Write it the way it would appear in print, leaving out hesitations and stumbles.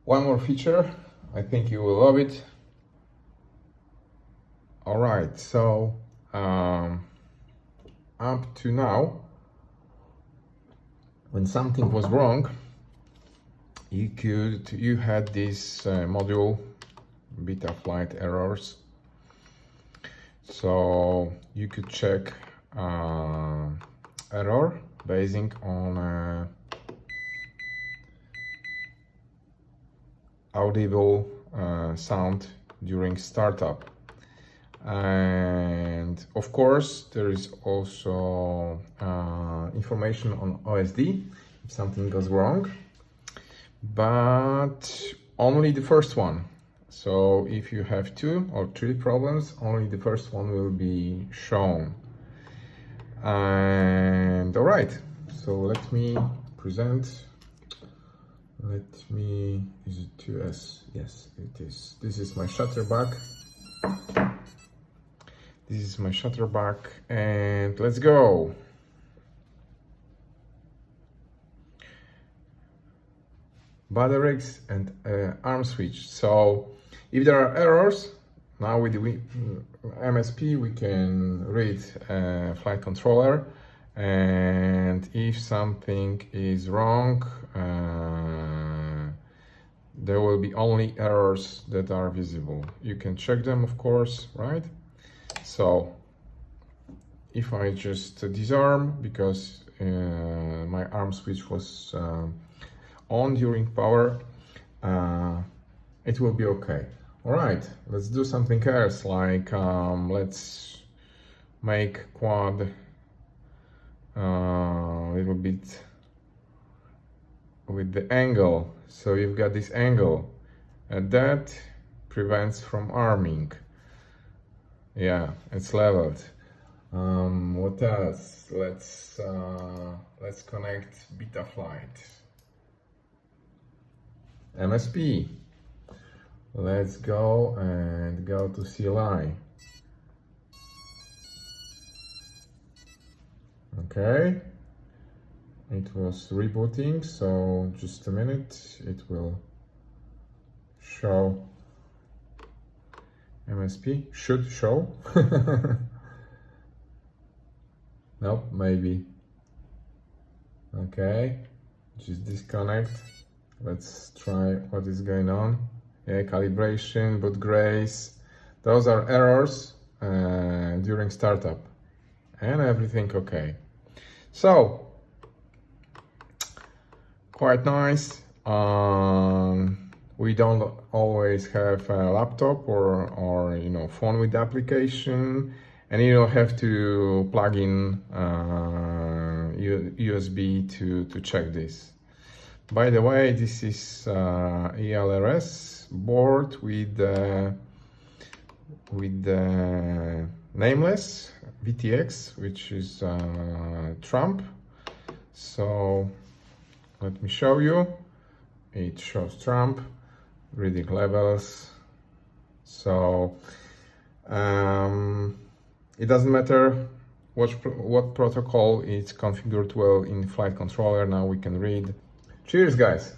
One more feature, I think you will love it. All right, so up to now, when something was wrong, you had this module beta flight errors, so you could check error basing on audible sound during startup. And of course there is also information on OSD if something goes wrong, but only the first one. So if you have 2 or 3 problems, only the first one will be shown. And all right, so let me present. Is it 2S? Yes, it is. This is my shutterback. This is my shutterback, and let's go. Batteries and arm switch. So if there are errors, now with the MSP we can read flight controller, and if something is wrong, there will be only errors that are visible. You can check them, of course, right? So if I just disarm, because my arm switch was on during power, it will be okay. All right, let's do something else, like let's make quad a little bit with the angle. So you've got this angle, and that prevents from arming. Yeah, it's leveled. What else? Let's connect beta flight. MSP. Let's go and go to CLI. Okay. It was rebooting, so just a minute, it will show. MSP should show. Nope, maybe. Okay, just disconnect. Let's try what is going on. Yeah, calibration, boot grace. Those are errors during startup, and everything okay. So quite nice. We don't always have a laptop or phone with the application, and you don't have to plug in USB to check this. By the way, this is ELRS board with nameless VTX, which is Trump. So let me show you. It shows Trump, reading levels. So it doesn't matter what protocol is configured well in flight controller. Now we can read. Cheers, guys.